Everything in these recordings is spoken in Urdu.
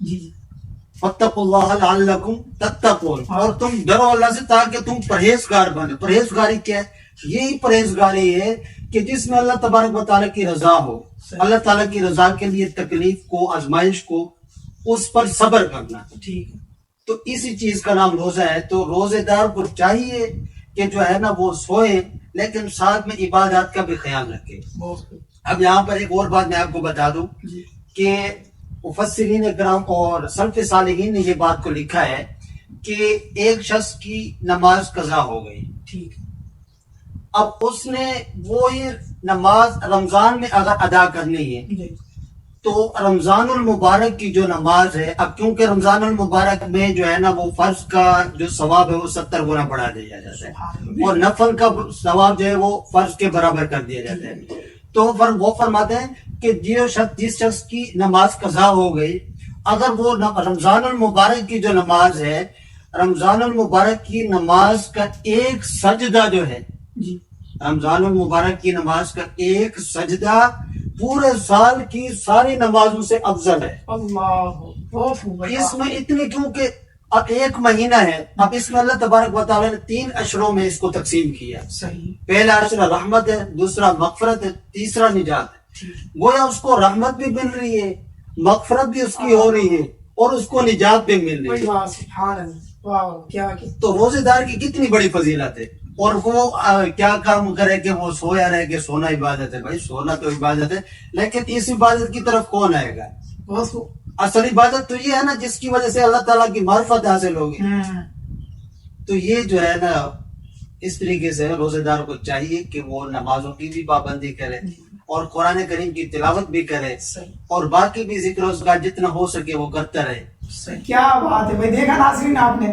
جی جی فَاتَّقُوا اللَّهَ لَعَلَّكُمْ تَتَّقُونَ، اور تم ڈرو اللہ سے تاکہ تم پرہیزگار بنے. پرہیزگاری کیا ہے؟ یہی پرہیزگاری ہے کہ جس میں اللہ تبارک و تعالیٰ کی رضا ہو. اللہ تعالیٰ کی رضا کے لیے تکلیف کو، آزمائش کو، اس پر صبر کرنا. ٹھیک ہے. تو اسی چیز کا نام روزہ ہے. تو روزے دار کو چاہیے کہ جو ہے نا وہ سوئے لیکن ساتھ میں عبادات کا بھی خیال رکھے. اب یہاں پر ایک اور بات میں آپ کو بتا دوں کہ مفسرین اکرام اور سلف صالحین نے یہ بات کو لکھا ہے کہ ایک شخص کی نماز قضا ہو گئی. ٹھیک. اب اس نے وہ یہ نماز رمضان میں اگر ادا کرنی ہے تو رمضان المبارک کی جو نماز ہے، اب کیونکہ رمضان المبارک میں جو ہے نا وہ فرض کا جو ثواب ہے وہ 70 گنا بڑھا دیا جاتا ہے اور نفل کا ثواب جو ہے وہ فرض کے برابر کر دیا جاتا ہے. تو وہ فرماتے ہیں کہ جس شخص کی نماز قضا ہو گئی، اگر وہ رمضان المبارک کی جو نماز ہے، رمضان المبارک کی نماز کا ایک سجدہ جو ہے، رمضان المبارک کی نماز کا ایک سجدہ پورے سال کی ساری نمازوں سے افضل ہے. اس میں اتنی کیونکہ اب ایک مہینہ ہے، اب اس میں اللہ تبارک و تعالیٰ نے 3 اشروں میں اس کو تقسیم کیا. پہلا اشرہ رحمت ہے، دوسرا مغفرت ہے، تیسرا نجات ہے. گویا اس کو رحمت بھی مل رہی ہے، مغفرت بھی اس کی ہو رہی ہے اور اس کو نجات بھی مل رہی ہے. تو روزے دار کی کتنی بڑی فضیلت ہے. اور وہ کیا کام کرے کہ وہ سویا رہے کہ سونا عبادت ہے. بھائی سونا تو عبادت ہے، لیکن اس عبادت کی طرف کون آئے گا؟ اصل عبادت تو یہ ہے نا جس کی وجہ سے اللہ تعالیٰ کی معرفت حاصل ہوگی. تو یہ جو ہے نا اس طریقے سے روزے دار کو چاہیے کہ وہ نمازوں کی بھی پابندی کرے اور قرآن کریم کی تلاوت بھی کرے اور باقی بھی ذکر و اذکار جتنا ہو سکے وہ کرتا رہے. کیا بات ہے بھائی. دیکھا ناظرین آپ نے،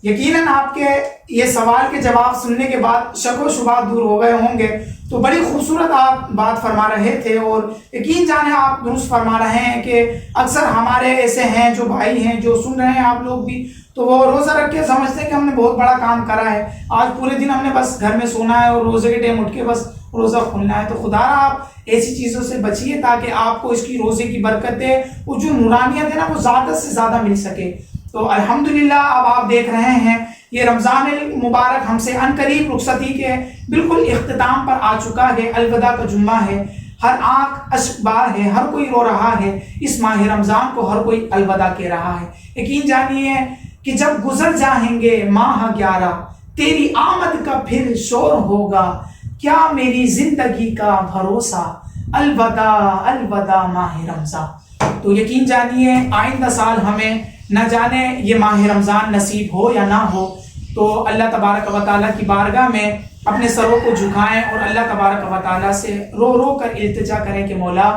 یقیناً آپ کے یہ سوال کے جواب سننے کے بعد شک و شبہات دور ہو گئے ہوں گے. تو بڑی خوبصورت آپ بات فرما رہے تھے اور یقین جانے آپ درست فرما رہے ہیں کہ اکثر ہمارے ایسے ہیں جو بھائی ہیں جو سن رہے ہیں آپ لوگ بھی، تو وہ روزہ رکھ کے سمجھتے ہیں کہ ہم نے بہت بڑا کام کرا ہے، آج پورے دن ہم نے بس گھر میں سونا ہے اور روزے کے ٹائم اٹھ کے بس روزہ کھولنا ہے. تو خدا آپ ایسی چیزوں سے بچیے تاکہ آپ کو اس کی روزے کی برکتیں اور جو نورانیت ہے نا وہ زیادہ سے زیادہ مل سکے. تو الحمدللہ اب آپ دیکھ رہے ہیں یہ رمضان المبارک ہم سے ان قریب رخصتی کے بالکل اختتام پر آ چکا ہے. الوداع کا جمعہ ہے، ہر آنکھ اشک بار ہے، ہر کوئی رو رہا ہے. اس ماہ رمضان کو ہر کوئی الوداع کہہ رہا ہے. یقین جانیے کہ جب گزر جائیں گے ماہ 11 تیری آمد کا پھر شور ہوگا، کیا میری زندگی کا بھروسہ، الوداع الوداع ماہ رمضان. تو یقین جانیے آئندہ سال ہمیں نہ جانے یہ ماہ رمضان نصیب ہو یا نہ ہو، تو اللہ تبارک و تعالیٰ کی بارگاہ میں اپنے سروں کو جھکائیں اور اللہ تبارک و تعالیٰ سے رو رو کر التجا کریں کہ مولا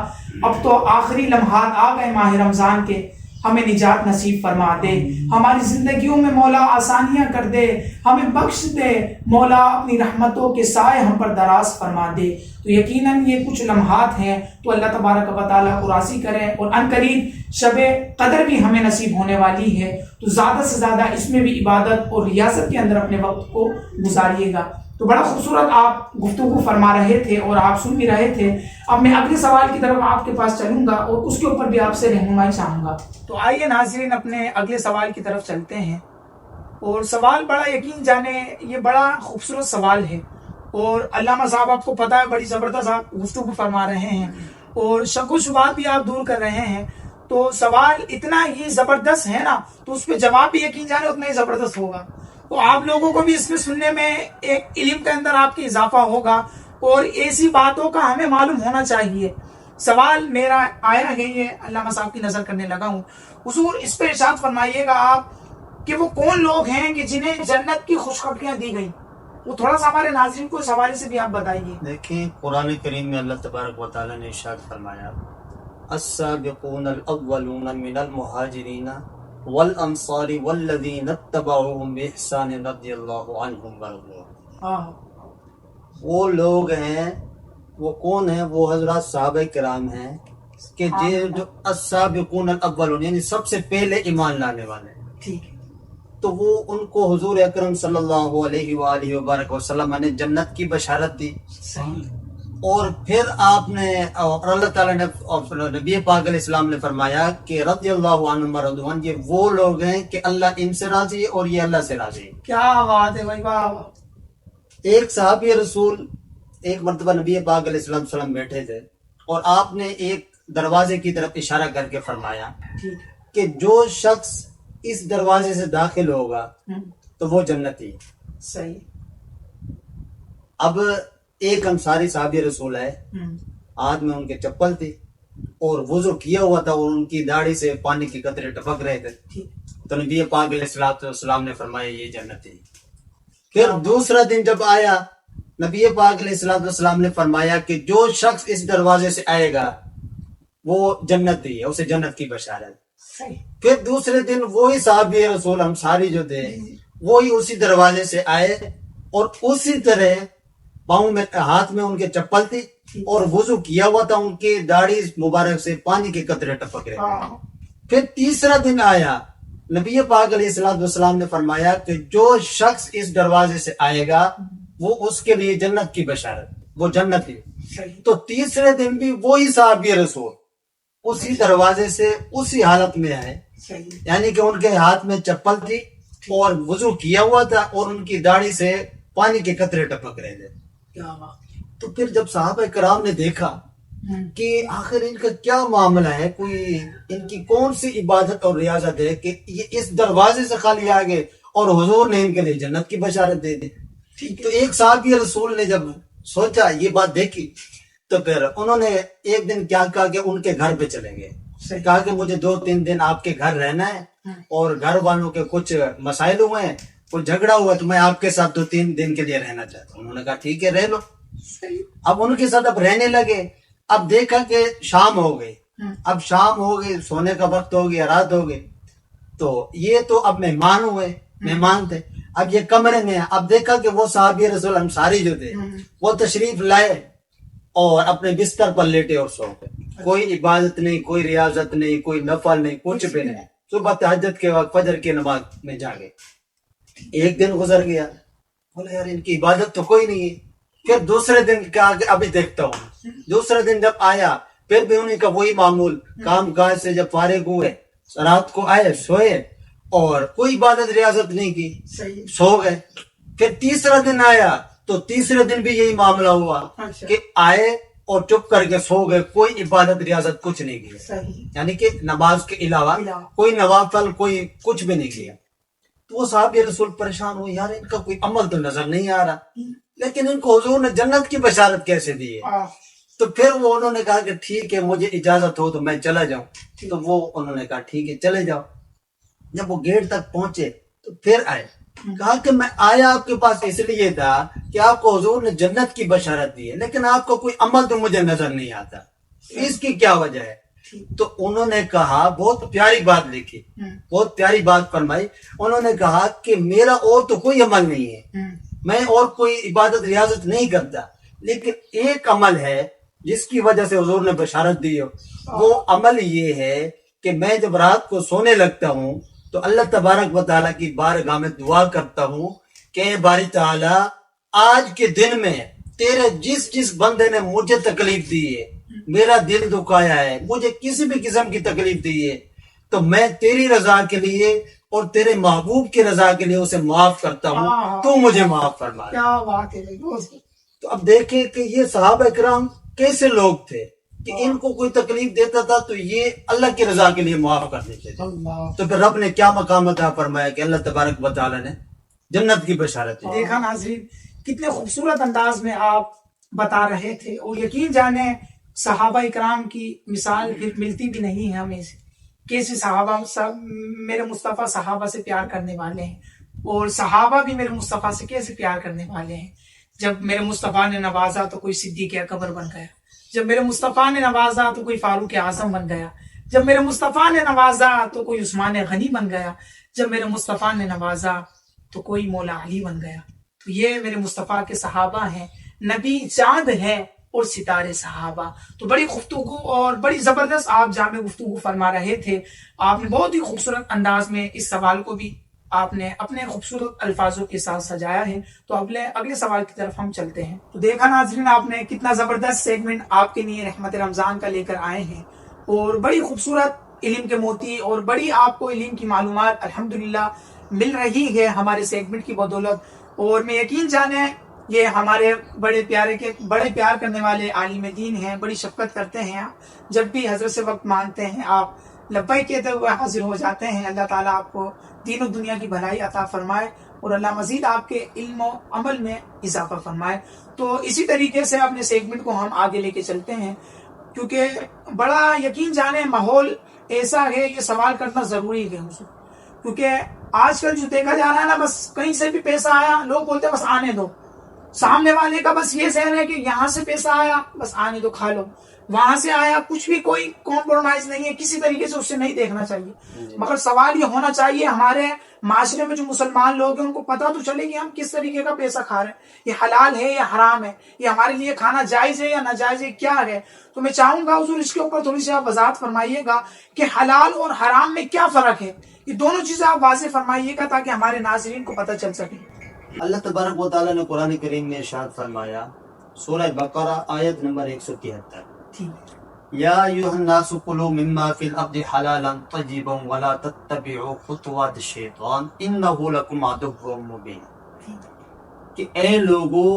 اب تو آخری لمحات آ گئے ماہ رمضان کے، ہمیں نجات نصیب فرما دے، ہماری زندگیوں میں مولا آسانیاں کر دے، ہمیں بخش دے مولا، اپنی رحمتوں کے سائے ہم پر دراز فرما دے. تو یقیناً یہ کچھ لمحات ہیں تو اللہ تبارک و تعالیٰ کو راضی کریں اور ان قریب شب قدر بھی ہمیں نصیب ہونے والی ہے. تو زیادہ سے زیادہ اس میں بھی عبادت اور ریاضت کے اندر اپنے وقت کو گزاریے گا. تو بڑا خوبصورت آپ گفتگو فرما رہے تھے اور آپ سن بھی رہے تھے. اب میں اگلے سوال کی طرف آپ کے پاس چلوں گا اور اس کے اوپر بھی آپ سے رہنمائی چاہوں گا. تو آئیے ناظرین اپنے اگلے سوال کی طرف چلتے ہیں. اور سوال بڑا یقین جانے یہ بڑا خوبصورت سوال ہے اور علامہ صاحب آپ کو پتہ ہے بڑی زبردست آپ گفتگو فرما رہے ہیں اور شک و شبہات بھی آپ دور کر رہے ہیں. تو سوال اتنا ہی زبردست ہے نا تو اس پہ جواب بھی یقین جانے اتنا ہی زبردست ہوگا. تو آپ لوگوں کو بھی اس میں سننے میں ایک علم کے اندر آپ کی اضافہ ہوگا اور ایسی باتوں کا ہمیں معلوم ہونا چاہیے. سوال میرا آیا ہے، یہ علامہ صاحب کی نظر کرنے لگا ہوں. حضور اس پہ ارشاد فرمائیے گا آپ کہ وہ کون لوگ ہیں کہ جنہیں جنت کی خوشخبریاں دی گئی، وہ تھوڑا سا ہمارے ناظرین کو اس حوالے سے بھی آپ بتائیے. دیکھیں قرآن کریم میں اللہ تبارک و تعالیٰ نے ارشاد فرمایا السابقون الاولون من المہاجرین والانصار والذین اتبعوهم باحسان رضی اللہ عنہم ورضوا. وہ لوگ ہیں، وہ کون ہیں؟ وہ حضرات صحابہ کرام ہیں کہ جو السابقون الاولون یعنی سب سے پہلے ایمان لانے والے. ٹھیک ہے. تو وہ ان کو حضور اکرم صلی اللہ علیہ وآلہ وبارک وسلم نے جنت کی بشارت دی. اور پھر آپ نے اور اللہ تعالیٰ نے اور نبی پاک علیہ السلام نے فرمایا کہ رضی اللہ عنہم ورضوان، یہ وہ لوگ ہیں کہ اللہ ان سے راضی ہے اور یہ اللہ سے راضی ہے۔ کیا بات ہے بھائی، واہ واہ۔ ایک صحابی رسول ایک مرتبہ نبی پاک علیہ السلام بیٹھے تھے اور آپ نے ایک دروازے کی طرف اشارہ کر کے فرمایا ٹھیک کہ جو شخص اس دروازے سے داخل ہوگا ہے، تو وہ جنتی ہے۔ صحیح۔ اب ایک انصاری صحابی رسول ہے، ہاتھ میں ان کے چپل تھی اور وضو کیا ہوا تھا اور ان کی داڑھی سے پانی کے قطرے ٹپک رہے تھے، ٹھیک۔ تو نبی پاک علیہ السلام نے فرمایا یہ جنتی ہے۔ پھر دوسرا دن جب آیا، نبی پاک علیہ السلام نے فرمایا کہ جو شخص اس دروازے سے آئے گا وہ جنتی ہے، اسے جنت کی بشارت۔ صحیح۔ پھر دوسرے دن وہی صحابی رسول انصاری جو تھے وہی اسی دروازے سے آئے اور اسی طرح پاؤں میں ہاتھ میں ان کے چپل تھی اور وضو کیا ہوا تھا، ان کی داڑھی مبارک سے پانی کے قطرے ٹپک رہے تھے۔ پھر تیسرا دن آیا، نبی پاک علیہ السلام نے فرمایا کہ جو شخص اس دروازے سے آئے گا وہ اس کے لیے جنت کی بشارت، وہ جنتی۔ صحیح۔ تو تیسرے دن بھی وہی صحابی رسول اسی دروازے سے اسی حالت میں آئے، صحیح۔ یعنی کہ ان کے ہاتھ میں چپل تھی اور وضو کیا ہوا تھا اور ان کی داڑھی سے پانی کے قطرے ٹپک رہے تھے۔ کیا بات۔ تو پھر جب صحابہ کرام نے دیکھا کہ آخر ان کا کیا معاملہ ہے، کوئی ان کی کون سی عبادت اور ریاضت ہے کہ یہ اس دروازے سے خالی آگے اور حضور نے ان کے لیے جنت کی بشارت دے دی۔ تو ایک صحابی رسول نے جب سوچا، یہ بات دیکھی، تو پھر انہوں نے ایک دن کیا کہا کہ ان کے گھر پہ چلیں گے، کہا کہ مجھے 2-3 دن آپ کے گھر رہنا ہے اور گھر والوں کے کچھ مسائل ہوئے ہیں، کچھ جھگڑا ہوا تو میں آپ کے ساتھ 2-3 دن کے لیے رہنا چاہتا ہوں۔ انہوں نے کہا ٹھیک ہے، رہ لو۔ اب ان کے ساتھ اب رہنے لگے، اب دیکھا کہ شام ہو گئی، اب شام ہو گئی، سونے کا وقت ہو گیا، رات ہو گئی، تو یہ تو اب مہمان ہوئے، مہمان تھے، اب یہ کمرے میں ہیں۔ اب دیکھا کہ وہ صحابی رسول انصاری جو تھے وہ تشریف لائے اور اپنے بستر پر لیٹے اور سو گئے۔ کوئی عبادت نہیں، کوئی ریاضت نہیں، کوئی نفل نہیں، کچھ بھی نہیں۔ صبح تہجد کے وقت فجر کی نماز میں جاگے۔ ایک دن گزر گیا، بولے یار ان کی عبادت تو کوئی نہیں ہے۔ پھر دوسرے دن کہا کہ ابھی دیکھتا ہوں۔ دوسرے دن جب آیا پھر بھی انہیں کا وہی معمول، کام کاج سے جب فارغ ہوئے رات کو آئے، سوئے اور کوئی عبادت ریاضت نہیں کی، سو گئے۔ پھر تیسرا دن آیا تو تیسرے دن بھی یہی معاملہ ہوا کہ آئے اور چپ کر کے سو گئے، کوئی عبادت ریاضت کچھ نہیں کی، یعنی کہ نماز کے علاوہ کوئی نوافل کوئی کچھ بھی نہیں کیا۔ تو وہ صحابی رسول پریشان ہوئے، یار ان کا کوئی عمل تو نظر نہیں آ رہا، لیکن ان کو حضور نے جنت کی بشارت کیسے دی ہے؟ تو پھر وہ انہوں نے کہا کہ ٹھیک ہے، مجھے اجازت ہو تو میں چلا جاؤں۔ تو وہ انہوں نے کہا ٹھیک ہے چلے جاؤ۔ جب وہ گیٹ تک پہنچے تو پھر آئے، کہا کہ میں آیا آپ کے پاس اس لیے تھا کہ آپ کو حضور نے جنت کی بشارت دی ہے، لیکن آپ کا کوئی عمل تو مجھے نظر نہیں آتا، اس کی کیا وجہ ہے؟ تو انہوں نے کہا، بہت پیاری بات لکھی، بہت پیاری بات فرمائی۔ انہوں نے کہا کہ میرا اور تو کوئی عمل نہیں ہے، میں اور کوئی عبادت ریاضت نہیں کرتا، لیکن ایک عمل ہے جس کی وجہ سے حضور نے بشارت دی ہے۔ وہ عمل یہ ہے کہ میں جب رات کو سونے لگتا ہوں تو اللہ تبارک و تعالیٰ کی بارگاہ میں دعا کرتا ہوں کہ اے باری تعالیٰ، آج کے دن میں تیرے جس بندے نے مجھے تکلیف دی ہے، میرا دل دکھایا ہے، مجھے کسی بھی قسم کی تکلیف دی ہے، تو میں تیری رضا کے لیے اور تیرے محبوب کی رضا کے لیے اسے معاف کرتا ہوں، تو مجھے معاف فرما۔ کیا بات ہے۔ تو اب دیکھیں کہ یہ صحابہ کرام کیسے لوگ تھے کہ ان کو کوئی تکلیف دیتا تھا تو یہ اللہ کی رضا کے لیے معاف کر دیتے تھے۔ تو پھر رب نے کیا مقام عطا فرمایا کہ اللہ تبارک و تعالیٰ نے جنت کی بشارت دی۔ دیکھا ناظرین، کتنے خوبصورت انداز میں آپ بتا رہے تھے، اور یقین جانیں صحابہ اکرام کی مثال پھر ملتی بھی نہیں ہے ہمیں سے، کیسے صحابہ میرے مصطفیٰ صحابہ سے پیار کرنے والے ہیں، اور صحابہ بھی میرے مصطفیٰ سے کیسے پیار کرنے والے ہیں۔ جب میرے مصطفیٰ نے نوازا تو کوئی صدیق اکبر بن گیا، جب میرے مصطفیٰ نے نوازا تو کوئی فاروق اعظم بن گیا، جب میرے مصطفیٰ نے نوازا تو کوئی عثمان غنی بن گیا، جب میرے مصطفیٰ نے نوازا تو کوئی مولا علی بن گیا۔ تو یہ میرے مصطفیٰ کے صحابہ ہیں، نبی چاند ہے اور ستارے صحابہ۔ تو بڑی گفتگو اور بڑی زبردست آپ جامع گفتگو فرما رہے تھے۔ آپ نے بہت ہی خوبصورت انداز میں اس سوال کو بھی آپ نے اپنے خوبصورت الفاظوں کے ساتھ سجایا ہے. تو اگلے سوال کی طرف ہم چلتے ہیں. تو دیکھا ناظرین آپ نے کتنا زبردست سیگمنٹ آپ کے لیے رحمت رمضان کا لے کر آئے ہیں، اور بڑی خوبصورت علم کے موتی اور بڑی آپ کو علم کی معلومات الحمدللہ مل رہی ہے ہمارے سیگمنٹ کی بدولت. اور میں یقین جانے یہ ہمارے بڑے پیار کرنے والے عالم دین ہیں، بڑی شفقت کرتے ہیں. جب بھی حضرت سے وقت مانگتے ہیں آپ لبیک کہتے ہوئے حاضر ہو جاتے ہیں. اللہ تعالیٰ آپ کو دین و دنیا کی بھلائی عطا فرمائے اور اللہ مزید آپ کے علم و عمل میں اضافہ فرمائے. تو اسی طریقے سے اپنے سیگمنٹ کو ہم آگے لے کے چلتے ہیں، کیونکہ بڑا یقین جانے ماحول ایسا ہے، یہ سوال کرنا ضروری ہے حضور. کیونکہ آج کل جو دیکھا جا رہا ہے نا، بس کہیں سے بھی پیسہ آیا لوگ بولتے ہیں بس آنے دو. سامنے والے کا بس یہ ذہن ہے کہ یہاں سے پیسہ آیا بس آنے دو کھا لو، وہاں سے آیا کچھ بھی کوئی کمپرومائز نہیں ہے، کسی طریقے سے اسے نہیں دیکھنا چاہیے. مگر سوال یہ ہونا چاہیے ہمارے معاشرے میں جو مسلمان لوگ ہیں ان کو پتہ تو چلے کہ ہم کس طریقے کا پیسہ کھا رہے ہیں، یہ حلال ہے یا حرام ہے، یہ ہمارے لیے کھانا جائز ہے یا ناجائز ہے، کیا ہے. تو میں چاہوں گا حضور اس کے اوپر تھوڑی سی آپ وضاحت فرمائیے گا کہ حلال اور حرام میں کیا فرق ہے. یہ دونوں چیزیں آپ واضح فرمائیے گا تاکہ ہمارے ناظرین کو پتہ چل سکے. اللہ تبارک و تعالیٰ نے قرآن کریم میں ارشاد فرمایا، سورہ بقرہ آیت نمبر 173، ٹھیک. یا ایھا الناس کلوا مما فی الارض حلالا طیبا ولا تتبعوا خطوات الشیطان انہ لکم عدو مبین. کہ اے لوگو،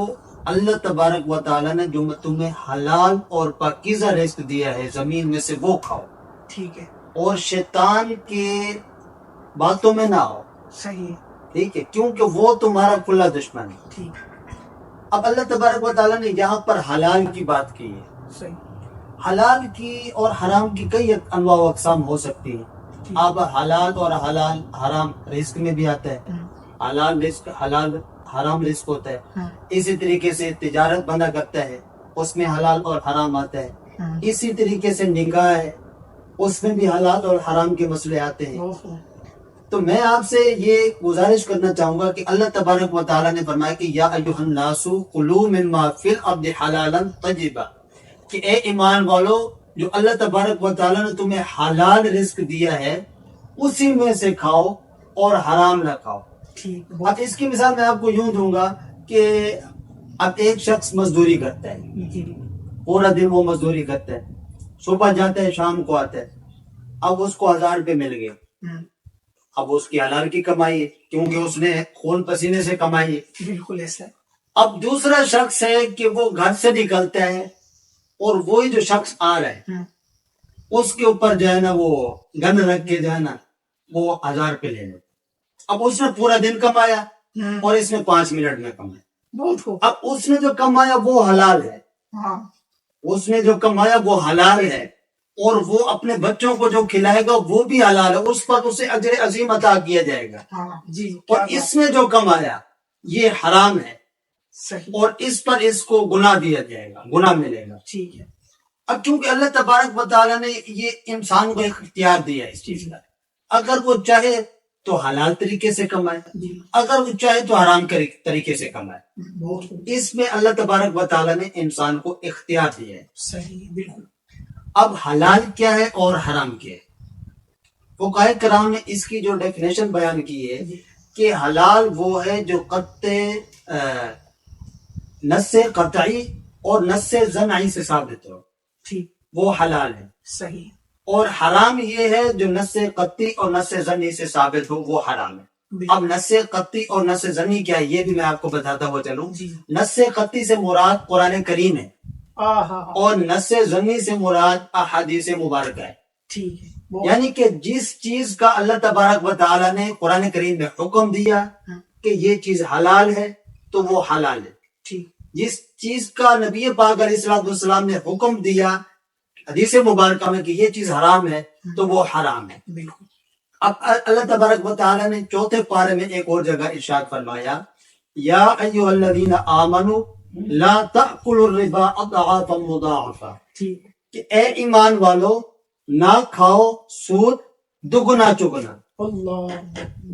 اللہ تبارک و تعالیٰ نے جو تمہیں حلال اور پاکیزہ رزق دیا ہے زمین میں سے وہ کھاؤ، ٹھیک ہے، اور شیطان کے باتوں میں نہ آؤ. صحیح ہے، ٹھیک ہے، کیونکہ وہ تمہارا کھلا دشمن ہے. ٹھیک. اب اللہ تبارک و تعالیٰ نے یہاں پر حلال کی بات کی ہے. صحیح. حلال کی اور حرام کی کئی انواع و اقسام ہو سکتی ہیں. اب حلال اور حرام رزق میں بھی آتا ہے. حلال رزق حلال حرام رزق ہوتا ہے. اسی طریقے سے تجارت بندہ کرتا ہے، اس میں حلال اور حرام آتا ہے. اسی طریقے سے نکاح ہے، اس میں بھی حلال اور حرام کے مسئلے آتے ہیں. تو میں آپ سے یہ گزارش کرنا چاہوں گا کہ اللہ تبارک و تعالیٰ نے فرمایا کہ یا ایھا الناس کلوا مما فی الارض حلالا طیبا، کہ اے ایمان والو، جو اللہ تبارک و تعالیٰ نے تمہیں حلال رزق دیا ہے اسی میں سے کھاؤ اور حرام نہ کھاؤ. اب اس کی مثال میں آپ کو یوں دوں گا کہ اب ایک شخص مزدوری کرتا ہے، پورا دن وہ مزدوری کرتا ہے، صبح جاتا ہے شام کو آتا ہے. اب اس کو 1000 روپے مل گئے. اب اس کی حلال کی کمائی ہے کیونکہ اس نے خون پسینے سے کمائی ہے. بالکل ایسا ہے. اب دوسرا شخص ہے کہ وہ گھر سے نکلتا ہے اور وہی جو شخص آ رہا ہے اس کے اوپر جو ہے نا وہ گن رکھ کے جو ہے نا وہ 1000 روپے لے لے. اب اس نے پورا دن کمایا اور اس نے 5 منٹ میں کمایا. اب اس نے جو کمایا وہ حلال ہے، اس نے جو کمایا وہ حلال ہے، اور وہ اپنے بچوں کو جو کھلائے گا وہ بھی حلال ہے، اس پر اسے اجر عظیم عطا کیا جائے گا. اور اس نے جو کمایا یہ حرام ہے، اور اس پر اس کو گناہ دیا جائے گا، گناہ ملے گا. ٹھیک ہے. اب چونکہ اللہ تبارک و تعالیٰ نے یہ انسان کو اختیار دیا ہے اس چیز کا، اگر وہ چاہے تو حلال طریقے سے کمائے، اگر وہ چاہے تو حرام طریقے سے کمائے. اس میں اللہ تبارک و تعالیٰ نے انسان کو اختیار دیا ہے. صحیح، بالکل. اب حلال کیا ہے اور حرام کیا ہے؟ فقہائے کرام نے اس کی جو ڈیفینیشن بیان کی ہے کہ حلال وہ ہے جو نص قطعی اور نص ظنعی سے ثابت ہو، وہ حلال ہے. صحیح. اور حرام یہ ہے جو نص قطعی اور نص ظنی سے ثابت ہو، وہ حرام ہے. اب نص قطعی اور نص ظنی کیا ہے یہ بھی میں آپ کو بتاتا ہوا چلوں. نص قطعی سے مراد قرآن کریم ہے، اور نص ظنی سے مراد احادیث مبارکہ ہے. ٹھیک ہے. یعنی کہ جس چیز کا اللہ تبارک و تعالیٰ نے قرآن کریم میں حکم دیا کہ یہ چیز حلال ہے تو وہ حلال ہے. جس چیز کا نبی پاک علیہ السلام نے حکم دیا حدیث مبارکہ میں کہ یہ چیز حرام ہے تو وہ حرام ہے. بالکل. اب اللہ تبارک و تعالیٰ نے 4 پارے میں ایک اور جگہ ارشاد فرمایا، یا ایھا الذین آمنوا لا تأکلوا الربا اضعافا مضاعفا، کہ اے ایمان والو نہ کھاؤ سود دگنا چگنا. اللہ،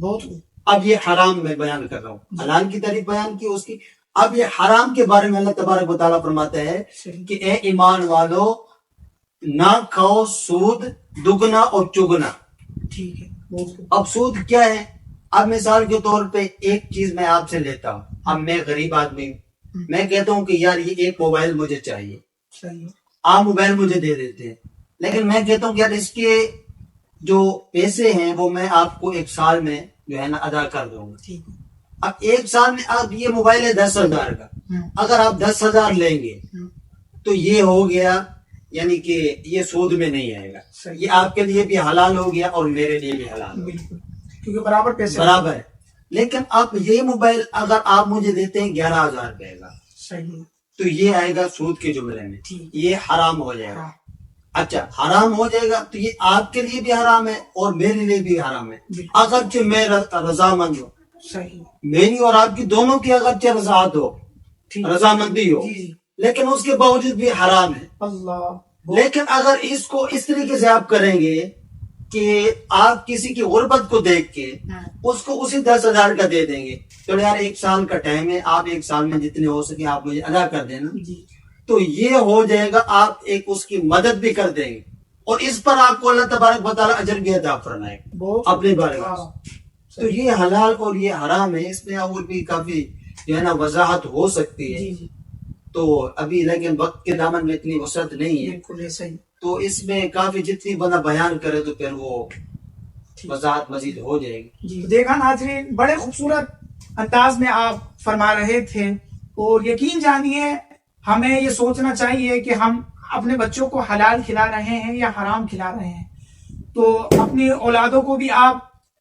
بہت. اب یہ حرام میں بیان کر رہا ہوں، حلال کی تعریف بیان کی اس کی. اب یہ حرام کے بارے میں اللہ تبارک و تعالیٰ فرماتا ہے کہ اے ایمان والو نہ کھاؤ سود دگنا اور چگنا. ٹھیک ہے. اب سود کیا ہے؟ اب مثال کے طور پہ ایک چیز میں آپ سے لیتا ہوں. اب میں غریب آدمی ہوں, میں کہتا ہوں کہ یار یہ ایک موبائل مجھے چاہیے, صحیح, آپ موبائل مجھے دے دیتے ہیں, لیکن میں کہتا ہوں کہ یار اس کے جو پیسے ہیں وہ میں آپ کو 1 سال میں جو ہے نا ادا کر دوں گا. ٹھیک, اب 1 سال میں آپ یہ موبائل ہے 10,000 کا, اگر آپ 10,000 لیں گے تو یہ ہو گیا, یعنی کہ یہ سود میں نہیں آئے گا, یہ آپ کے لیے بھی حلال ہو گیا اور میرے لیے بھی حلال ہو گیا, بالکل, کیونکہ برابر پیسے برابر ہے. لیکن اب یہ موبائل اگر آپ مجھے دیتے ہیں 11,000 روپے کا, صحیح, تو یہ آئے گا سود کے جملے میں, یہ حرام ہو جائے گا. اچھا حرام ہو جائے گا تو یہ آپ کے لیے بھی حرام ہے اور میرے لیے بھی حرام ہے, اگرچہ میں رضامند ہوں, صحیح, میری اور آپ کی دونوں کی اگرچہ رضاعت ہو, رضامندی ہو, لیکن اس کے باوجود بھی حرام ہے. اللہ, لیکن اگر اس کو اس طریقے سے آپ کریں گے کہ آپ کسی کی غربت کو دیکھ کے اس کو اسی 10,000 کا دے دیں گے, تو یار 1 سال کا ٹائم ہے, آپ 1 سال میں جتنے ہو سکے آپ مجھے ادا کر دینا, تو یہ ہو جائے گا, آپ ایک اس کی مدد بھی کر دیں گے اور اس پر آپ کو اللہ تبارک و تعالیٰ اجر بھی عطا فرمائے گا اپنے بارے میں. تو یہ حلال اور یہ حرام ہے, اس میں اور بھی کافی جو ہے نا وضاحت ہو سکتی ہے, تو ابھی لیکن وقت کے دامن میں اتنی وسعت نہیں ہے, تو اس میں کافی جتنی بندہ بیان کرے تو پھر وہ وضاحت مزید ہو جائے گی. جی, دیکھا ناظرین, بڑے خوبصورت انداز میں آپ فرما رہے تھے, اور یقین جانیے ہمیں یہ سوچنا چاہیے کہ ہم اپنے بچوں کو حلال کھلا رہے ہیں یا حرام کھلا رہے ہیں. تو اپنی اولادوں کو بھی آپ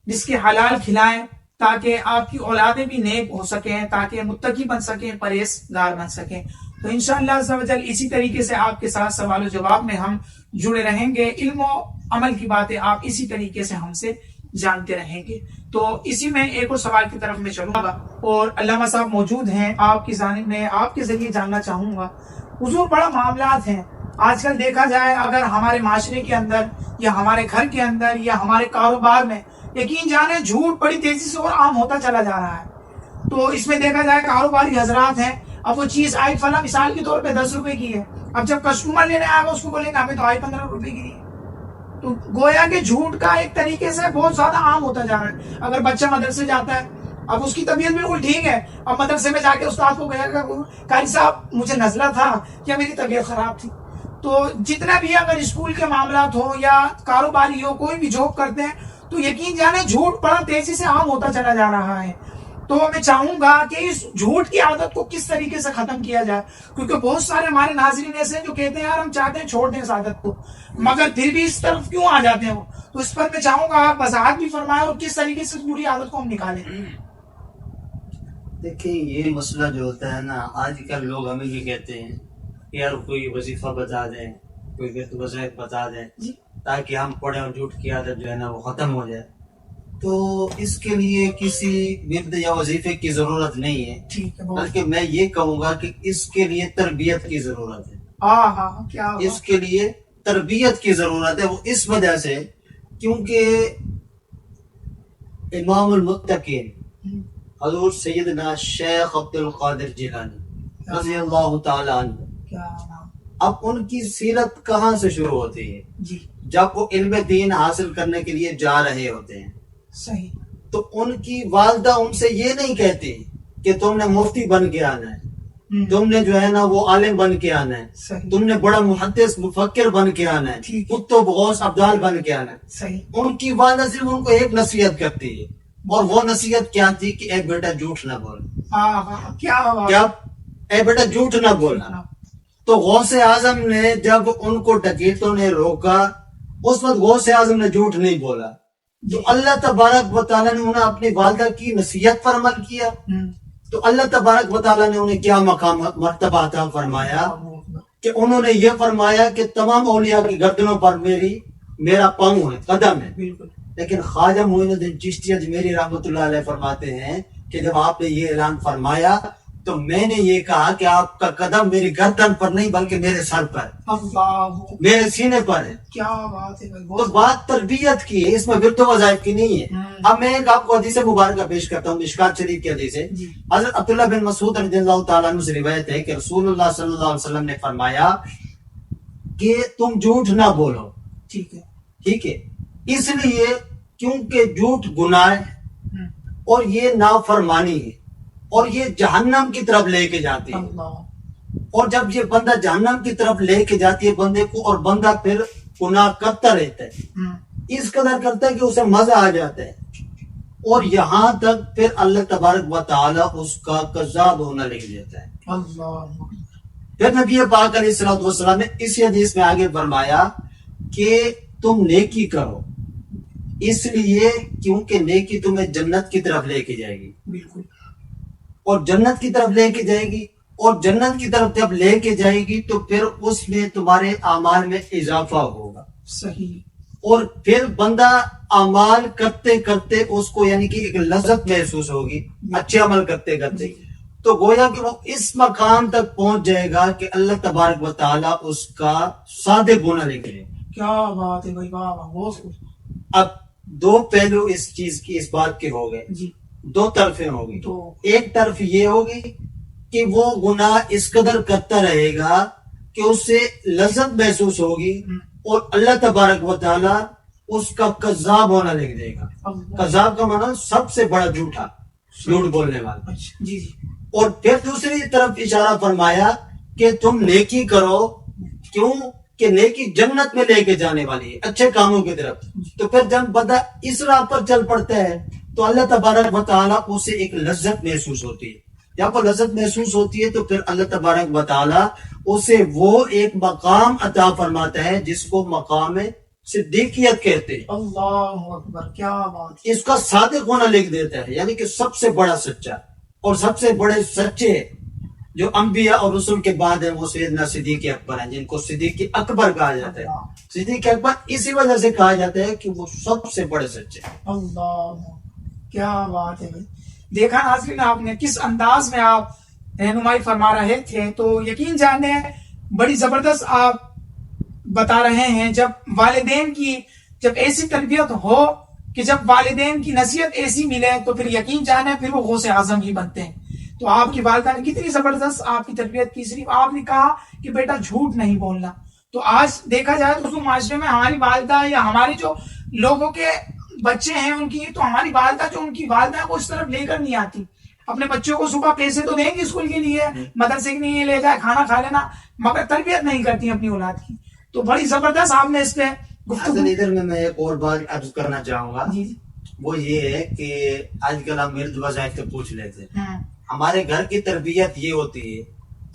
رزق حلال کھلائیں تاکہ آپ کی اولادیں بھی نیک ہو سکیں, تاکہ متقی بن سکیں, پرہیزگار بن سکیں. تو انشاءاللہ عز و جل اسی طریقے سے آپ کے ساتھ سوال و جواب میں ہم جڑے رہیں گے, علم و عمل کی باتیں آپ اسی طریقے سے ہم سے جانتے رہیں گے. تو اسی میں ایک اور سوال کی طرف میں چلوں گا, اور علامہ صاحب موجود ہیں آپ کی جانب میں, آپ کے ذریعے جاننا چاہوں گا. حضور, بڑا معاملات ہیں آج کل, دیکھا جائے اگر ہمارے معاشرے کے اندر یا ہمارے گھر کے اندر یا ہمارے کاروبار میں, یقین جانے جھوٹ بڑی تیزی سے اور عام ہوتا چلا جا رہا ہے. تو اس میں دیکھا جائے کاروباری حضرات ہیں, اب وہ چیز آئی فلاں مثال کے طور پہ 10 روپے کی ہے, اب جب کسٹمر لینے آئے گا اس کو بولیں گے ہمیں تو آئی 15 روپے کی دی. تو گویا کہ جھوٹ کا ایک طریقے سے بہت زیادہ عام ہوتا جا رہا ہے. اگر بچہ مدرسے جاتا ہے, اب اس کی طبیعت بالکل ٹھیک ہے, اب مدرسے میں جا کے استاد کو کہے گا قاری صاحب مجھے نزلہ تھا یا میری طبیعت خراب تھی. تو جتنا بھی اگر اسکول کے معاملات ہو یا کاروباری ہو, کوئی بھی جاب کرتے ہیں, تو یقین جانے جھوٹ بڑا تیزی سے عام ہوتا چلا جا رہا ہے. تو میں چاہوں گا کہ اس جھوٹ کی عادت کو کس طریقے سے ختم کیا جائے, کیونکہ بہت سارے ہمارے ناظرین ایسے ہیں جو کہتے ہیں یار ہم چاہتے ہیں چھوڑ دیں اس عادت کو, مگر پھر بھی اس طرف کیوں آ جاتے ہیں وہ. تو اس پر میں چاہوں گا آپ وضاحت بھی فرمائیں اور کس طریقے سے پوری عادت کو ہم نکالیں. دیکھیں یہ مسئلہ جو ہوتا ہے نا, آج کل لوگ ہمیں بھی کہتے ہیں یار کوئی وظیفہ بتا دیں, کوئی بیت وظائف بتا دیں تاکہ ہم پڑھیں اور جھوٹ کی عادت جو ہے نا وہ ختم ہو جائے. تو اس کے لیے کسی ورد یا وظیفے کی ضرورت نہیں ہے, بلکہ میں یہ کہوں گا کہ اس کے لیے تربیت کی ضرورت ہے. اس کے لیے تربیت کی ضرورت ہے, وہ اس وجہ سے کیونکہ امام المتقین حضور سیدنا شیخ عبد القادر جیلانی رضی اللہ تعالی عنہ, اب ان کی سیرت کہاں سے شروع ہوتی ہے؟ جب وہ علم دین حاصل کرنے کے لیے جا رہے ہوتے ہیں. صحیح. تو ان کی والدہ ان سے یہ نہیں کہتی کہ تم نے مفتی بن کے آنا ہے, تم نے جو ہے نا وہ عالم بن کے آنا ہے, تم نے بڑا محدث مفکر بن کے آنا ہے, کتب غوث ابدال بن کے آنا ہے. ان کی والدہ صرف ان کو ایک نصیحت کرتی ہے, اور وہ نصیحت کیا تھی کہ اے بیٹا جھوٹ نہ بول. کیا اے بیٹا جھوٹ نہ بولنا. تو غوث اعظم نے جب ان کو ڈکیتوں نے روکا, اس وقت غوث اعظم نے جھوٹ نہیں بولا. تو اللہ تبارک و تعالیٰ نے انہیں اپنی والدہ کی نصیحت پر عمل کیا, تو اللہ تبارک و تعالیٰ نے انہیں کیا مقام مرتبہ عطا فرمایا کہ انہوں نے یہ فرمایا کہ تمام اولیاء کی گردنوں پر میرا پاؤں ہے, قدم ہے. لیکن خواجہ معین الدین چشتی اجمیری رحمۃ اللہ علیہ فرماتے ہیں کہ جب آپ نے یہ اعلان فرمایا تو میں نے یہ کہا کہ آپ کا قدم میری گردن پر نہیں بلکہ میرے سر پر, میرے سینے پر ہے. کیا بات ہے, تو بات تربیت کی ہے, اس میں ورد و وظائف کی نہیں ہے. اب میں ایک آپ کو حدیث مبارکہ پیش کرتا ہوں, مشکات شریف کی حدیث ہے. حضرت عبداللہ بن مسعود رضی اللہ تعالیٰ عنہ سے روایت ہے کہ رسول اللہ صلی اللہ علیہ وسلم نے فرمایا کہ تم جھوٹ نہ بولو. ٹھیک ہے, اس لیے کیونکہ جھوٹ گناہ ہے, اور یہ نافرمانی ہے اور یہ جہنم کی طرف لے کے جاتی ہے. اللہ اور جب یہ بندہ جہنم کی طرف لے کے جاتی ہے بندے کو, اور بندہ پھر گناہ کرتا رہتا ہے, اس قدر کرتا ہے کہ اسے مزہ آ جاتا ہے, اور یہاں تک پھر اللہ تبارک و تعالی اس کا کذاب ہونا لکھ دیتا ہے. اللہ پھر نبی پاک علیہ الصلوۃ والسلام نے اسی حدیث میں آگے فرمایا کہ تم نیکی کرو, اس لیے کیونکہ نیکی تمہیں جنت کی طرف لے کے جائے گی, بالکل, اور جنت کی طرف لے کے جائے گی, اور جنت کی طرف جب لے کے جائے گی تو پھر اس میں تمہارے اعمال میں اضافہ ہوگا. صحیح, اور پھر بندہ اعمال کرتے کرتے اس کو یعنی کہ ایک لذت محسوس ہوگی اچھے عمل کرتے کرتے, تو گویا کہ وہ اس مقام تک پہنچ جائے گا کہ اللہ تبارک و تعالیٰ اس کا صادق ہونا لکھ لے. کیا بات ہے بھائی, واہ واہ, بہت خوب. اب دو پہلو اس چیز کی, اس بات کے ہو گئے, جی, دو طرفیں ہوگی. تو ایک طرف یہ ہوگی کہ وہ گناہ اس قدر کرتا رہے گا کہ اس سے لذت محسوس ہوگی, اور اللہ تبارک و تعالیٰ اس کا کذاب ہونا لکھ دے گا. کذاب کا معنی سب سے بڑا جھوٹا, جھوٹ بولنے والا. اچھا, جی جی, اور پھر دوسری طرف اشارہ فرمایا کہ تم نیکی کرو, کیوں کہ نیکی جنت میں لے کے جانے والی ہے, اچھے کاموں کی طرف. تو پھر جب بندہ اس راہ پر چل پڑتا ہے تو اللہ تبارک و تعالیٰ اسے ایک لذت محسوس ہوتی ہے. جب وہ لذت محسوس ہوتی ہے تو پھر اللہ تبارک و تعالیٰ اسے وہ ایک مقام عطا فرماتا ہے جس کو مقام صدیقیت کہتے ہیں. اللہ اکبر, کیا بات. اس کا صادق ہونا لکھ دیتا ہے, یعنی کہ سب سے بڑا سچا, اور سب سے بڑے سچے جو انبیاء اور رسول کے بعد ہیں وہ سیدنا صدیق اکبر ہیں, جن کو صدیق اکبر کہا جاتا ہے. صدیق اکبر اسی وجہ سے کہا جاتا ہے کہ وہ سب سے بڑے سچے. اللہ, کیا بات ہے بھائی. دیکھا ناظرین آپ نے کس انداز میں آپ رہنمائی فرما رہے تھے, تو یقین جانے بڑی زبردست آپ بتا رہے ہیں. جب والدین کی جب ایسی تربیت ہو کہ جب والدین کی نصیحت ایسی ملے تو پھر یقین جانے پھر وہ غوث اعظم ہی بنتے ہیں. تو آپ کی والدہ نے کتنی زبردست آپ کی تربیت کی. صرف آپ نے کہا کہ بیٹا جھوٹ نہیں بولنا. تو آج دیکھا جائے تو اس معاشرے میں ہماری والدہ یا ہمارے جو لوگوں کے بچے ہیں ان کی, تو ہماری والدہ جو ان کی والدہ کو اس طرف لے کر نہیں آتی. اپنے بچوں کو صبح پیسے تو دیں گے اسکول کے لیے, مدرسے کے لیے لے جائے, کھانا کھا لینا, مگر تربیت نہیں کرتی اپنی اولاد کی. تو بڑی زبردست آپ نے اس پہ گفتگو. ادھر میں ایک اور بات عرض کرنا چاہوں گا, جی, وہ یہ ہے کہ آج کل ہم مرد وظائف سے پوچھ لیتے ہیں. ہمارے گھر کی تربیت یہ ہوتی ہے,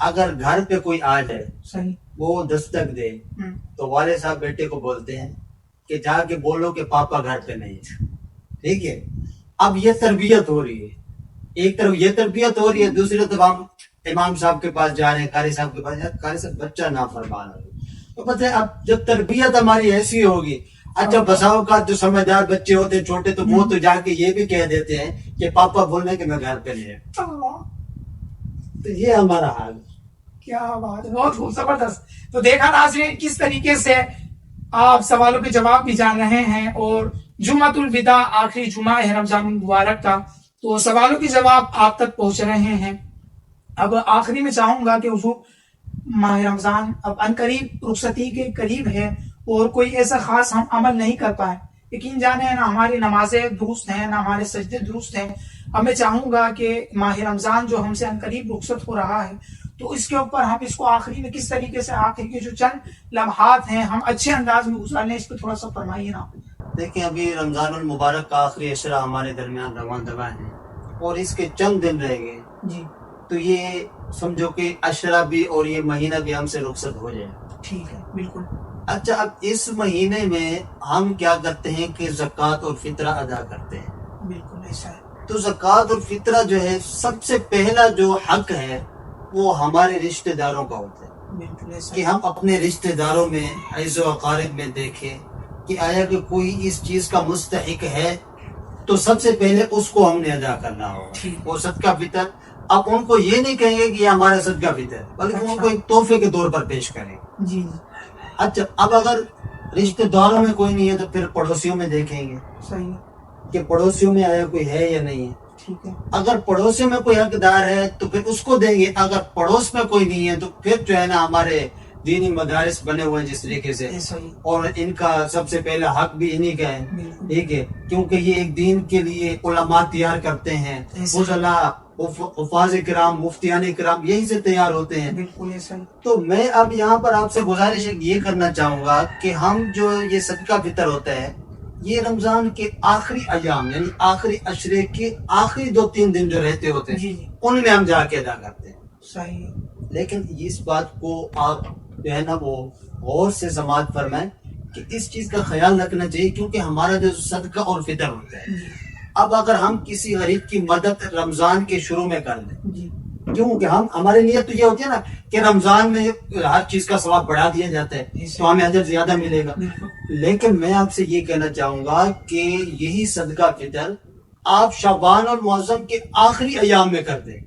اگر گھر پہ کوئی آ جائے, صحیح, وہ دستک دے, تو والد صاحب بیٹے کو بولتے ہیں کہ جا کے بولو کہ پاپا گھر پہ نہیں ہے. ٹھیک ہے, اب یہ تربیت ہو رہی ہے, ایک طرف یہ تربیت ہو رہی ہے, دوسری طرف ہم امام صاحب کے پاس جا رہے ہیں, قاری صاحب کے پاس جا رہے ہیں, قاری صاحب بچہ نافرمان ہے. تو پتہ ہے اب جب تربیت ہماری ایسی ہوگی, اچھا بساؤ کا جو سمجھدار بچے ہوتے ہیں چھوٹے, تو وہ تو جا کے یہ بھی کہہ دیتے ہیں کہ پاپا بولنے کہ میں گھر پہ نہیں ہے. تو یہ ہمارا حال ہے. کیا بات ہے, بہت خوب, زبردست. تو دیکھا ناظرین کس طریقے سے آپ سوالوں کے جواب بھی جان رہے ہیں, اور جمعۃ الوداع آخری جمعہ ہے رمضان المبارک کا, تو سوالوں کے جواب آپ تک پہنچ رہے ہیں. اب آخری میں چاہوں گا کہ حضور ماہ رمضان اب ان قریب رخصتی کے قریب ہے, اور کوئی ایسا خاص ہم عمل نہیں کر پائے. یقین جانے نہ ہماری نمازیں درست ہیں, نہ ہمارے سجدے درست ہیں. اب میں چاہوں گا کہ ماہ رمضان جو ہم سے ان قریب رخصت ہو رہا ہے, تو اس کے اوپر ہم اس کو آخری میں کس طریقے سے آخری کے جو چند لمحات ہیں ہم اچھے انداز میں گزار لیں, اس پہ تھوڑا سا فرمائیے نا. دیکھیں ابھی رمضان المبارک کا آخری عشرہ ہمارے درمیان رواں دواں ہے, اور اس کے چند دن رہ گئے. جی, تو یہ سمجھو کہ عشرہ بھی اور یہ مہینہ بھی ہم سے رخصت ہو جائے. ٹھیک ہے, بالکل. اچھا, اب اس مہینے میں ہم کیا کرتے ہیں کہ زکوٰۃ اور فطرہ ادا کرتے ہیں. بالکل ایسا ہے. تو زکوٰۃ اور فطرہ جو ہے سب سے پہلا جو حق ہے وہ ہمارے رشتہ داروں کا ہوتا ہے. بالکل ایسا کہ ہم اپنے رشتہ داروں میں عیز و اقارب میں دیکھیں کہ آیا کہ کوئی اس چیز کا مستحق ہے, تو سب سے پہلے اس کو ہم نے ادا کرنا ہوگا. وہ صدقہ فطر, اب ان کو یہ نہیں کہیں گے کہ یہ ہمارا صدقہ فطر ہے, بلکہ ان کو ایک تحفے کے طور پر پیش کریں. جی, اچھا, اب اگر رشتہ داروں میں کوئی نہیں ہے تو پھر پڑوسیوں میں دیکھیں گے صحیح, کہ پڑوسیوں میں آیا کوئی ہے یا نہیں ہے. ٹھیک ہے, اگر پڑوسی میں کوئی حقدار ہے تو پھر اس کو دیں گے. اگر پڑوس میں کوئی نہیں ہے تو پھر جو ہے نا ہمارے دینی مدارس بنے ہوئے ہیں جس طریقے سے، اور ان کا سب سے پہلا حق بھی انہی کا ہے، ٹھیک ہے، کیونکہ یہ ایک دین کے لیے علماء تیار کرتے ہیں، فضلاء، حفاظ کرام، مفتیان کرام یہی سے تیار ہوتے ہیں۔ تو میں اب یہاں پر آپ سے گزارش یہ کرنا چاہوں گا کہ ہم جو یہ صدقہ فطر ہوتا ہے یہ رمضان کے آخری ایام یعنی آخری عشرے کے آخری 2-3 دن جو رہتے ہوتے ہیں ان میں ہم جا کے ادا کرتے ہیں۔ صحیح۔ لیکن اس بات کو آپ جو ہے نا وہ غور سے سماعت فرمائیں کہ اس چیز کا خیال رکھنا چاہیے، کیونکہ ہمارا جو صدقہ اور فطر ہوتا ہے، اب اگر ہم کسی غریب کی مدد رمضان کے شروع میں کر لیں، کیونکہ ہماری نیت تو یہ ہوتی ہے نا کہ رمضان میں ہر چیز کا ثواب بڑھا دیا جاتا ہے تو ہمیں اجر زیادہ ملے گا، لیکن میں آپ سے یہ کہنا چاہوں گا کہ یہی صدقہ فطر آپ شعبان اور معظم کے آخری ایام میں کر دیں۔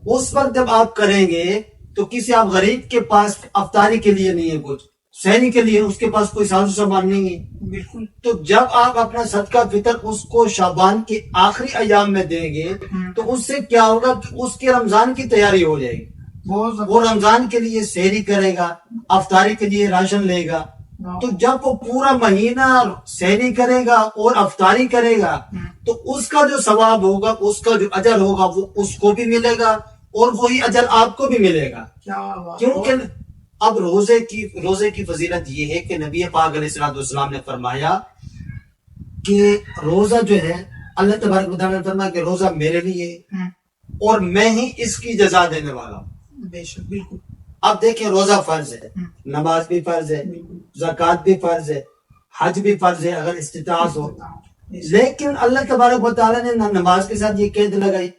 اس وقت جب آپ کریں گے تو کسی آپ غریب کے پاس افطاری کے لیے نہیں ہے، کچھ سہری کے لیے اس کے پاس کوئی ساز و سامان نہیں ہے، بالکل۔ تو جب آپ اپنا صدقہ فطر اس کو شعبان کے آخری ایام میں دیں گے تو اس سے کیا ہوگا کہ اس کے رمضان کی تیاری ہو جائے گی، وہ رمضان کے لیے سحری کرے گا، افطاری کے لیے راشن لے گا، تو جب وہ پورا مہینہ سحری کرے گا اور افطاری کرے گا تو اس کا جو ثواب ہوگا، اس کا جو اجر ہوگا وہ اس کو بھی ملے گا اور وہی اجر آپ کو بھی ملے گا۔ کیونکہ اب روزے کی فضیلت یہ ہے کہ نبی پاک علیہ السلام نے فرمایا کہ روزہ جو ہے اللہ تبارک و تعالیٰ نے فرمایا کہ روزہ میرے لیے ہے اور میں ہی اس کی جزا دینے والا ہوں۔ بے شک، بالکل۔ اب دیکھیں روزہ فرض ہے، نماز بھی فرض ہے، زکوٰۃ بھی فرض ہے، حج بھی فرض ہے اگر استطاعت ہو، لیکن اللہ تبارک و تعالیٰ نے نماز کے ساتھ یہ قید لگائی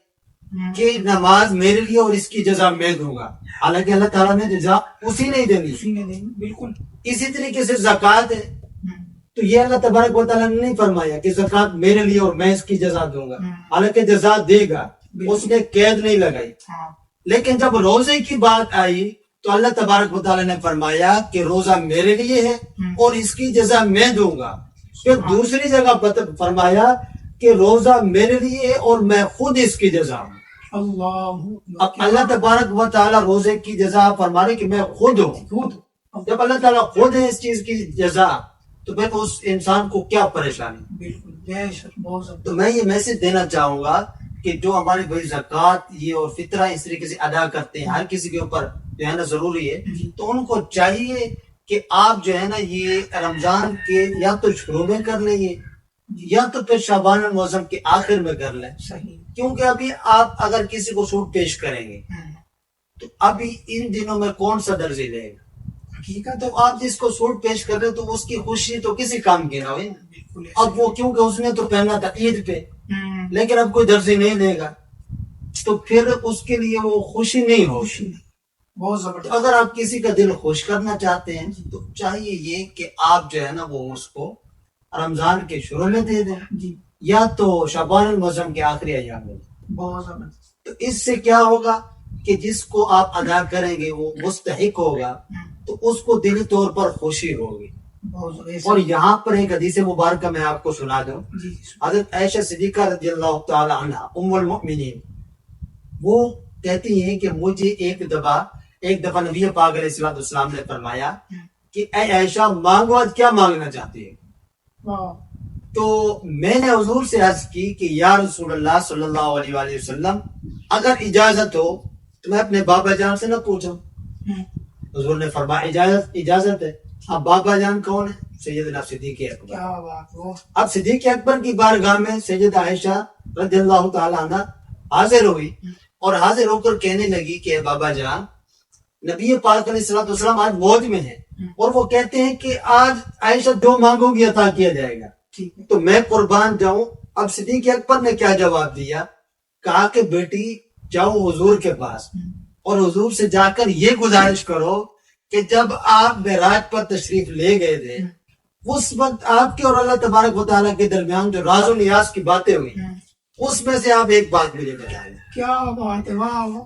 کہ نماز میرے لیے اور اس کی جزا میں دوں گا، حالانکہ اللہ تعالیٰ نے جزا اسی نہیں دینی، بالکل۔ اسی طریقے سے زکوٰۃ ہے تو یہ اللہ تبارک و تعالیٰ نے نہیں فرمایا کہ زکوٰۃ میرے لیے اور میں اس کی جزا دوں گا، حالانکہ جزا دے گا، اس نے قید نہیں لگائی۔ لیکن جب روزے کی بات آئی تو اللہ تبارک و تعالیٰ نے فرمایا کہ روزہ میرے لیے ہے اور اس کی جزا میں دوں گا۔ پھر دوسری جگہ فرمایا کہ روزہ میرے لیے ہے اور میں خود اس کی جزا ہوں۔ اب اللہ تبارک و تعالیٰ روزے کی جزا فرما رہے کہ میں خود ہوں۔ جب اللہ تعالیٰ خود ہے اس چیز کی جزا تو پھر اس انسان کو کیا پریشانی؟ تو میں یہ میسج دینا چاہوں گا کہ جو ہمارے بھائی زکوٰۃ یہ اور فطرہ اس طریقے سے ادا کرتے ہیں، ہر کسی کے اوپر جو ہے نا ضروری ہے، تو ان کو چاہیے کہ آپ جو ہے نا یہ رمضان کے یا تو شروع میں کر لیں یا تو پھر شعبان المعظم کے آخر میں کر لیں، کیونکہ ابھی آپ اگر کسی کو سوٹ پیش کریں گے تو ابھی ان دنوں میں کون سا درزی لے گا؟ تو آپ جس کو سوٹ پیش کر رہے تو اس کی خوشی تو کسی کام کی نہ ہوئی، اب وہ کیونکہ اس نے تو پہننا تھا عید پہ، لیکن اب کوئی درزی نہیں لے گا تو پھر اس کے لیے وہ خوشی نہیں ہوگی۔ بہت زبردست۔ اگر آپ کسی کا دل خوش کرنا چاہتے ہیں تو چاہیے یہ کہ آپ جو ہے نا وہ اس کو رمضان کے شروع میں دے دیں یا تو شعبان المعظم کے آخری ایام میں۔ بہت زبردست۔ تو اس سے کیا ہوگا کہ جس کو آپ ادا کریں گے وہ مستحق ہوگا تو اس کو دلی طور پر خوشی ہوگی۔ اور یہاں پر ایک حدیث مبارکہ میں آپ کو سنا دوں، حضرت عائشہ صدیقہ رضی اللہ تعالی عنہ ام المؤمنین وہ کہتی ہیں کہ مجھے ایک دفعہ نبی پاک علیہ السلام نے فرمایا کہ اے عائشہ مانگو، آج کیا مانگنا چاہتی ہے؟ تو میں نے حضور سے عرض کی کہ یا رسول اللہ صلی اللہ علیہ وآلہ وسلم اگر اجازت ہو تو میں اپنے بابا جان سے نہ پوچھوں۔ حضور نے فرمایا اجازت ہے۔ اب بابا جان کون ہے؟ سیدنا صدیق اکبر۔ اب صدیق اکبر کی بارگاہ میں سیدہ عائشہ رضی اللہ تعالی عنہ حاضر ہوئی اور حاضر ہو کر کہنے لگی کہ بابا جان نبی پاک علیہ السلام آج موج میں ہیں اور وہ کہتے ہیں کہ آج عائشہ جو مانگو گی عطا کیا جائے گا، تو میں قربان جاؤں۔ اب صدیق اکبر نے کیا جواب دیا؟ کہا کہ بیٹی جاؤ حضور کے پاس اور حضور سے جا کر یہ گزارش کرو کہ جب آپ معراج پر تشریف لے گئے تھے اس وقت آپ کے اور اللہ تبارک و تعالیٰ کے درمیان جو راز و نیاز کی باتیں ہوئی اس میں سے آپ ایک بات مجھے بتائیں۔ کیا بات ہے، واہ۔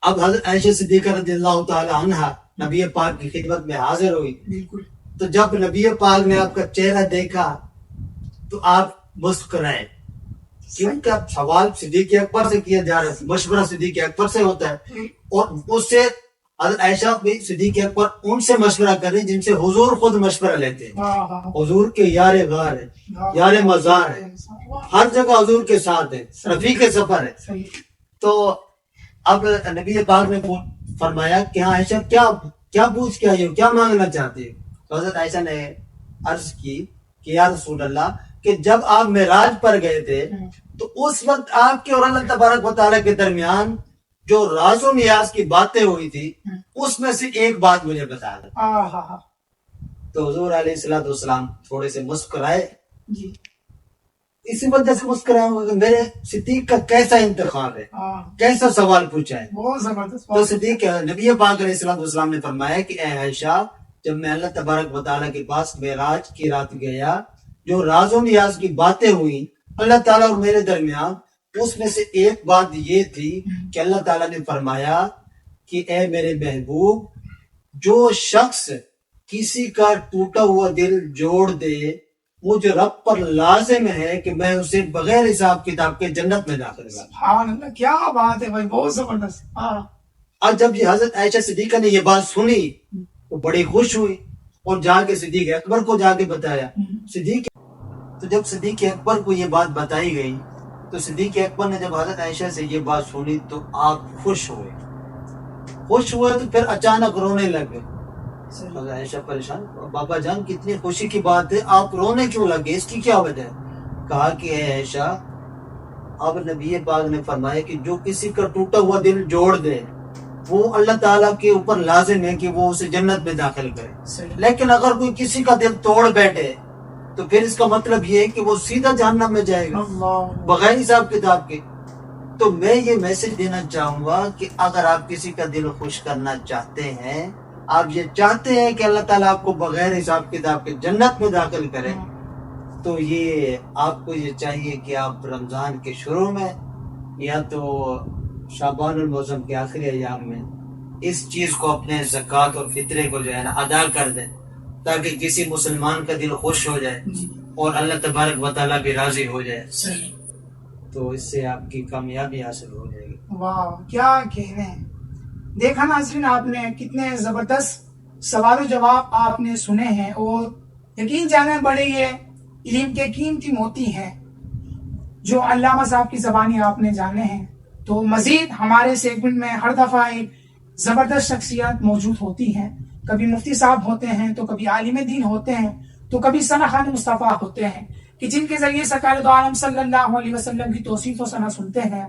اب حضرت عائشہ صدیقہ رضی اللہ تعالی عنہ نبی پاک کی خدمت میں حاضر ہوئی، تو جب نبی پاک نے آپ کا چہرہ دیکھا تو آپ مسکرائے، کیونکہ اب سوال صدیق اکبر سے کیا جا رہا ہے، مشورہ صدیق اکبر سے ہوتا ہے اور اس سے حضرت عائشہ بھی صدیق اکبر ان سے مشورہ کر رہی جن سے حضور خود مشورہ لیتے ہیں. حضور کے یار غار ہے, یار مزار ہے, ہر جگہ حضور کے ساتھ ہے, رفیق سفر ہے. تو اب نبی پاک نے فرمایا کہ ہاں عائشہ کیا پوچھ کے آئی ہو, کیا مانگنا چاہتی ہو؟ تو حضرت عائشہ نے عرض کی کہ یا رسول اللہ کہ جب آپ معراج پر گئے تھے تو اس وقت آپ کے اور اللہ تبارک و تعالیٰ کے درمیان جو راز و نیاز کی باتیں ہوئی تھی اس میں سے ایک بات مجھے بتا دیں. تو حضور علیہ الصلوۃ والسلام تھوڑے سے مسکرائے. اسی وجہ سے مسکرائے کہ میرے صدیق کا کیسا انتخاب ہے, کیسا سوال پوچھا ہے. بہت زبردست. تو صدیق نبی پاک علیہ الصلوۃ والسلام نے فرمایا کہ اے عائشہ جب میں اللہ تبارک و تعالیٰ کے پاس معراج کی رات گیا, جو راز و نیاز کی باتیں ہوئی اللہ تعالیٰ اور میرے درمیان, اس میں سے ایک بات یہ تھی کہ اللہ تعالیٰ نے فرمایا کہ اے میرے محبوب, جو شخص کسی کا ٹوٹا ہوا دل جوڑ دے مجھ رب پر لازم ہے کہ میں اسے بغیر حساب کتاب کے جنت میں داخل کروں. سبحان اللہ, کیا بات ہے بھائی, بہت زبردست. اور جب یہ حضرت عائشہ صدیقہ نے یہ بات سنی تو بڑی خوش ہوئی اور جا کے صدیق اکبر کو جا کے بتایا. تو جب صدیق اکبر کو یہ بات بتائی گئی تو صدیق اکبر نے جب حضرت عائشہ سے یہ بات سنی تو آپ خوش ہوئے تو پھر اچانک رونے لگ گئے. حضرت عائشہ پریشان, بابا جان کتنی خوشی کی بات ہے, آپ رونے کیوں لگے, اس کی کیا وجہ ہے؟ کہا کہ اے عائشہ اب نبی پاک نے فرمایا کہ جو کسی کا ٹوٹا ہوا دل جوڑ دے وہ اللہ تعالیٰ کے اوپر لازم ہے کہ وہ اسے جنت میں داخل کرے. لیکن اگر کوئی کسی کا دل توڑ بیٹھے تو پھر اس کا مطلب یہ ہے کہ وہ سیدھا جہنم میں جائے گا بغیر حساب کتاب کے. تو میں یہ میسج دینا چاہوں گا کہ اگر آپ کسی کا دل خوش کرنا چاہتے ہیں, آپ یہ چاہتے ہیں کہ اللہ تعالیٰ آپ کو بغیر حساب کتاب کے جنت میں داخل کرے, تو یہ آپ کو یہ چاہیے کہ آپ رمضان کے شروع میں یا تو شعبان المعظم کے آخری ایام میں اس چیز کو اپنے زکوٰۃ اور فطرے کو جو ہے نا ادا کر دیں تاکہ کسی مسلمان کا دل خوش ہو جائے اور اللہ تبارک و تعالیٰ بھی راضی ہو جائے. تو اس سے آپ کی کامیابی حاصل ہو جائے گی. واہ, کیا کہنے ہیں. دیکھا ناظرین آپ نے کتنے زبردست سوال و جواب آپ نے سنے ہیں, اور یقین جانے بڑے یہ علم کے قیمتی موتی ہیں جو علامہ صاحب کی زبانی آپ نے جانے ہیں. تو مزید ہمارے سیگمنٹ میں ہر دفعہ ایک زبردست شخصیت موجود ہوتی ہیں. کبھی مفتی صاحب ہوتے ہیں, تو کبھی عالم دین ہوتے ہیں, تو کبھی ثنا خان مصطفیٰ ہوتے ہیں, کہ جن کے ذریعے سرکار دو عالم صلی اللہ علیہ وسلم کی توصیف و ثنا سنتے ہیں.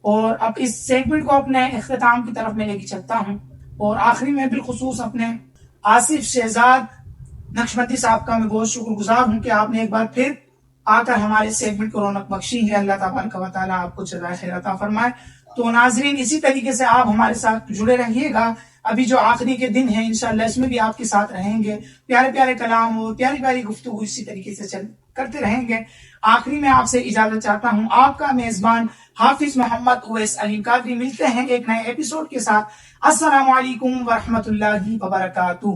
اور اب اس سیگمنٹ کو اپنے اختتام کی طرف میں لے کے چلتا ہوں, اور آخری میں بالخصوص اپنے آصف شہزاد نقشبندی صاحب کا میں بہت شکر گزار ہوں کہ آپ نے ایک بار پھر آ کر ہمارے سیگمنٹ کو رونق بخشی ہے. اللہ تبارک و تعالیٰ آپ کو جزائے خیر عطا فرمائے. تو ناظرین اسی طریقے سے آپ ہمارے ساتھ جڑے رہیے گا. ابھی جو آخری کے دن ہیں انشاءاللہ اس میں بھی آپ کے ساتھ رہیں گے, پیارے پیارے کلام اور پیاری پیاری گفتگو اسی طریقے سے کرتے رہیں گے. آخری میں آپ سے اجازت چاہتا ہوں, آپ کا میزبان حافظ محمد اویس علی قادری. ملتے ہیں ایک نئے ایپیسوڈ کے ساتھ. السلام علیکم ورحمۃ اللہ وبرکاتہ.